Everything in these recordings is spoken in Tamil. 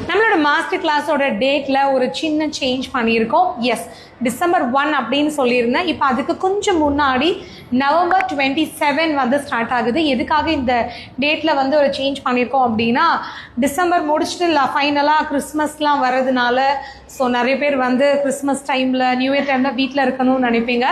நம்மளோட மாஸ்டர் கிளாஸோட டேட்டில் ஒரு சின்ன சேஞ்ச் பண்ணியிருக்கோம். எஸ், December 1 அப்படின்னு சொல்லியிருந்தேன். இப்போ அதுக்கு கொஞ்சம் முன்னாடி November 27 வந்து ஸ்டார்ட் ஆகுது. எதுக்காக இந்த டேட்டில் வந்து ஒரு சேஞ்ச் பண்ணியிருக்கோம் அப்படின்னா, டிசம்பர் முடிச்சுட்டு ஃபைனலாக கிறிஸ்மஸ்லாம் வர்றதுனால ஸோ நிறைய பேர் வந்து கிறிஸ்மஸ் டைமில் நியூ இயர் டைமில் வீட்டில் இருக்கணும்னு நினைப்பீங்க.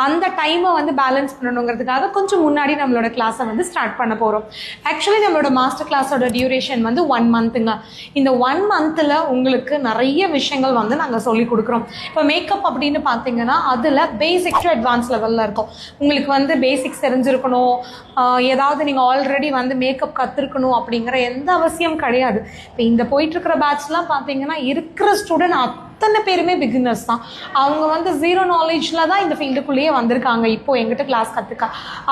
அந்த டைமை வந்து பேலன்ஸ் பண்ணணுங்கிறதுக்காக கொஞ்சம் முன்னாடி நம்மளோட கிளாஸை வந்து ஸ்டார்ட் பண்ண போகிறோம். ஆக்சுவலி நம்மளோட மாஸ்டர் கிளாஸோட டியூரேஷன் வந்து 1 மந்த்துங்க. இந்த 1 மந்தில் உங்களுக்கு நிறைய விஷயங்கள் வந்து நாங்கள் சொல்லிக் கொடுக்குறோம். இப்போ மேக்கப் அப்படின்னு பார்த்தீங்கன்னா அதில் பேசிக் டு அட்வான்ஸ் லெவலில் இருக்கும். உங்களுக்கு வந்து பேசிக்ஸ் தெரிஞ்சிருக்கணும், ஏதாவது நீங்கள் ஆல்ரெடி வந்து மேக்கப் கற்றுருக்கணும் அப்படிங்கிற எந்த அவசியம் கிடையாது. இப்போ இந்த போயிட்டுருக்கிற பேட்ச்லாம் பார்த்தீங்கன்னா இருக்கிற ஸ்டூடெண்ட் அத்தனை பேருமே பிகினர்ஸ் தான். அவங்க வந்து ஜீரோ நாலேஜில் தான் இந்த ஃபீல்டுக்குள்ளேயே வந்திருக்காங்க இப்போது எங்கிட்ட கிளாஸ் கற்றுக்க.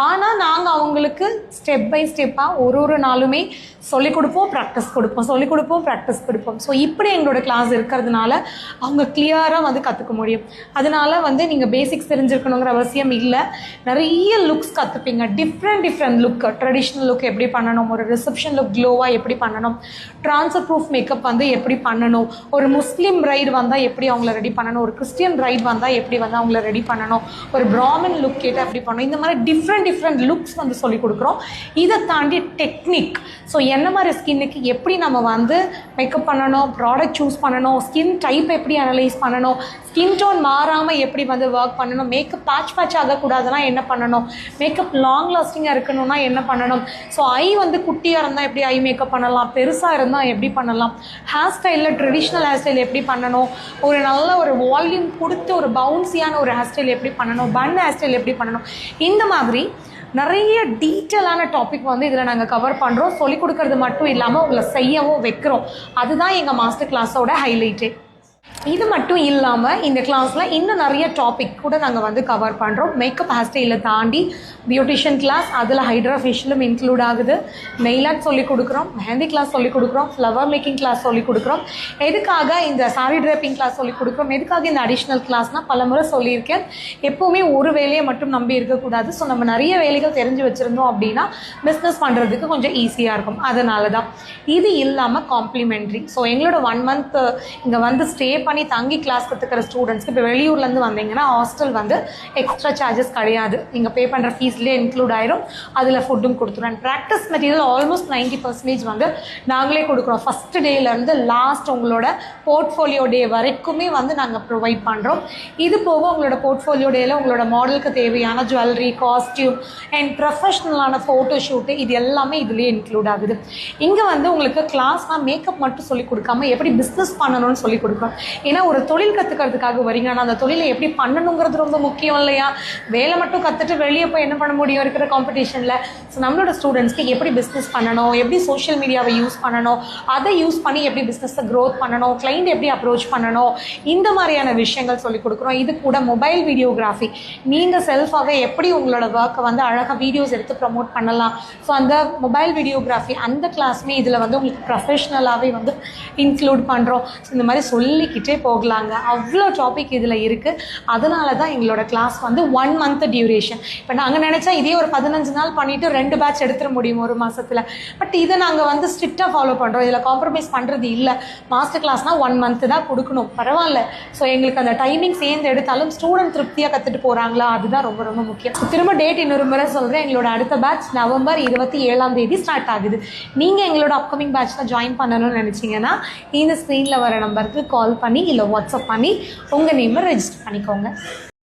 ஆனால் நாங்கள் அவங்களுக்கு ஸ்டெப் பை ஸ்டெப்பாக ஒரு நாளுமே சொல்லிக் கொடுப்போம், ப்ராக்டிஸ் கொடுப்போம். ஸோ இப்படி எங்களோட கிளாஸ் இருக்கிறதுனால அவங்க கிளியராக வந்து கற்றுக்க முடியும். அதனால வந்து நீங்கள் பேசிக்ஸ் தெரிஞ்சிருக்கணுங்கிற அவசியம் இல்லை. நிறைய லுக்ஸ் கற்றுப்பீங்க. டிஃப்ரெண்ட் லுக், ட்ரெடிஷ்னல் லுக் எப்படி பண்ணணும், ஒரு ரிசப்ஷன் லுக் க்ளோவாக எப்படி பண்ணணும், ட்ரான்ஸ்ஃபர் ப்ரூஃப் மேக்கப் வந்து எப்படி பண்ணணும், ஒரு முஸ்லீம் ரைடு வந்தால் எப்படி அவங்கள ரெடி பண்ணணும், ஒரு கிறிஸ்டியன் ரைட் வந்தால் எப்படி வந்து அவங்கள ரெடி பண்ணணும், ஒரு பிராமின் லுக் கேட்டால் எப்படி பண்ணணும், இந்த மாதிரி டிஃப்ரெண்ட் லுக்ஸ் வந்து சொல்லிக் கொடுக்குறோம். இதை தாண்டி டெக்னிக், ஸோ என்ன மாதிரி ஸ்கின்னுக்கு எப்படி நம்ம வந்து மேக்கப் பண்ணணும், ப்ராடக்ட் சூஸ் பண்ணணும், ஸ்கின் டைப் எப்படி அனலைஸ் பண்ணணும், ஸ்கின் டோன் மாறாமல் எப்படி வந்து ஒர்க் பண்ணணும், மேக்கப் பேட்ச் ஆகக்கூடாதுன்னா என்ன பண்ணணும், மேக்கப் லாங் லாஸ்டிங்காக இருக்கணும்னா என்ன பண்ணணும், ஸோ ஐ வந்து குட்டியாக இருந்தால் எப்படி ஐ மேக்கப் பண்ணலாம், பெருசாக இருந்தால் எப்படி பண்ணலாம், ஹேர் ஸ்டைலில் ட்ரெடிஷ்னல் ஹேர் ஸ்டைல் எப்படி பண்ணணும், ஒரு நல்ல ஒரு வால்யூம் கொடுத்து ஒரு பவுன்ஸியான ஒரு ஹேர் ஸ்டைல் எப்படி பண்ணணும், பன் ஹேர் ஸ்டைல் எப்படி பண்ணணும், இந்த மாதிரி நிறைய டீட்டெயிலான டாபிக் வந்து இதில் நாங்கள் கவர் பண்ணுறோம். சொல்லிக் கொடுக்கறது மட்டும் இல்லாமல் உங்களை செய்யவும் வைக்கிறோம். அதுதான் எங்கள் மாஸ்டர் கிளாஸோட ஹைலைட்டே. இது மட்டும் இல்லாமல் இந்த கிளாஸில் இன்னும் நிறைய டாபிக் கூட நாங்கள் வந்து கவர் பண்ணுறோம். மேக்கப் ஹேர் ஸ்டைலை தாண்டி பியூட்டிஷியன் கிளாஸ், அதில் ஹைட்ரா ஃபேஷியலும் இன்க்ளூட் ஆகுது. நெயில் ஆர்ட் சொல்லிக் கொடுக்குறோம், மெஹந்தி கிளாஸ் சொல்லிக் கொடுக்குறோம், ஃப்ளவர் மேக்கிங் கிளாஸ் சொல்லிக் கொடுக்குறோம். எதுக்காக இந்த சாரி ட்ரேப்பிங் கிளாஸ் சொல்லிக் கொடுக்குறோம், எதுக்காக இந்த அடிஷ்னல் கிளாஸ்னால் பல முறை சொல்லியிருக்கேன், எப்போவுமே ஒரு வேலையை மட்டும் நம்பி இருக்கக்கூடாது. ஸோ நம்ம நிறைய வேலைகள் தெரிஞ்சு வச்சுருந்தோம் அப்படின்னா பிஸ்னஸ் பண்ணுறதுக்கு கொஞ்சம் ஈஸியாக இருக்கும். அதனால தான் இது இல்லாமல் காம்ப்ளிமெண்ட்ரி. ஸோ எங்களோட 1 மந்த் இங்கே வந்து ஸ்டே பண்ணி தங்கி கிளாஸ் கற்றுக்கிற ஸ்டூடெண்ட்ஸ்க்கு இப்போ வெளியூர்லேருந்து வந்தீங்கன்னா ஹாஸ்டல் வந்து எக்ஸ்ட்ரா சார்ஜஸ் கிடையாது. நீங்கள் பே பண்ணுற ஃபீஸ்லேயே இன்க்ளூட் ஆயிரும். அதில் ஃபுட்டும் கொடுத்துருவோம். ப்ராக்டிஸ் மெட்டீரியல் ஆல்மோஸ்ட் 90% வந்து நாங்களே கொடுக்குறோம். ஃபஸ்ட் டேலேருந்து லாஸ்ட் உங்களோட போர்ட்ஃபோலியோ டே வரைக்குமே வந்து நாங்கள் ப்ரொவைட் பண்ணுறோம். இது போக உங்களோட போர்ட்ஃபோலியோ டேயில் உங்களோட மாடலுக்கு தேவையான ஜுவல்லரி, காஸ்டியூம் அண்ட் ப்ரொஃபஷ்னலான ஃபோட்டோ ஷூட்டு இது எல்லாமே இதுலேயே இன்க்ளூட் ஆகுது. இங்கே வந்து உங்களுக்கு கிளாஸ்னால் மேக்கப் மட்டும் சொல்லிக் கொடுக்காம எப்படி பிஸ்னஸ் பண்ணணும்னு சொல்லிக் கொடுக்குறோம். ஏன்னா ஒரு தொழில் கற்றுக்கிறதுக்காக வரீங்க, ஆனால் அந்த தொழிலை எப்படி பண்ணணுங்கிறது ரொம்ப முக்கியம் இல்லையா? வேலை மட்டும் கற்றுட்டு வெளியே போய் என்ன பண்ண முடியும் இருக்கிற காம்படிஷனில்? ஸோ நம்மளோட ஸ்டூடெண்ட்ஸ்க்கு எப்படி பிஸ்னஸ் பண்ணணும், எப்படி சோஷியல் மீடியாவை யூஸ் பண்ணணும், அதை யூஸ் பண்ணி எப்படி பிஸ்னஸை க்ரோத் பண்ணணும், கிளைண்ட் எப்படி அப்ரோச் பண்ணணும், இந்த மாதிரியான விஷயங்கள் சொல்லிக் கொடுக்குறோம். இது கூட மொபைல் வீடியோகிராஃபி, நீங்கள் செல்ஃபாகவே எப்படி உங்களோட ஒர்க்கை வந்து அழகாக வீடியோஸ் எடுத்து ப்ரமோட் பண்ணலாம். ஸோ அந்த மொபைல் வீடியோகிராஃபி அந்த கிளாஸுமே இதில் வந்து உங்களுக்கு ப்ரொஃபஷ்னலாகவே வந்து இன்க்ளூட் பண்ணுறோம். ஸோ இந்த மாதிரி சொல்லிக்கிட்டே போகலாங்க. அவ்வளோ டாபிக் இதில் இருக்குது. அதனால தான் எங்களோட கிளாஸ் வந்து 1 மந்த் டியூரேஷன். இப்போ நாங்கள் நினச்சா இதே ஒரு 15 நாள் பண்ணிவிட்டு 2 பேட்ச் எடுத்துட முடியும் ஒரு மாதத்தில். பட் இதை நாங்கள் வந்து ஸ்ட்ரிக்டாக ஃபாலோ பண்ணுறோம். இதில் காம்ப்ரமைஸ் பண்ணுறது இல்லை. மாஸ்டர் கிளாஸ்னால் 1 மந்த்து தான் கொடுக்கணும், பரவாயில்ல. ஸோ எங்களுக்கு அந்த டைமிங் சேர்ந்து எடுத்தாலும் ஸ்டூடெண்ட் திருப்தியாக கற்றுட்டு போகிறாங்களா, அதுதான் ரொம்ப ரொம்ப முக்கியம். திரும்ப டேட் இன்னொரு முறை சொல்கிறேன். எங்களோட அடுத்த பேட்ச் November 27 ஸ்டார்ட் ஆகுது. நீங்கள் எங்களோட அப்கமிங் பேட்ச்சில் ஜாயின் பண்ணணும்னு நினச்சிங்கன்னா இந்த ஸ்க்ரீனில் வர நம்பருக்கு கால் பண்ணி இல்லை வாட்ஸ்அப் பண்ணி உங்கள் நேமை ரெஜிஸ்டர் பண்ணிக்கோங்க.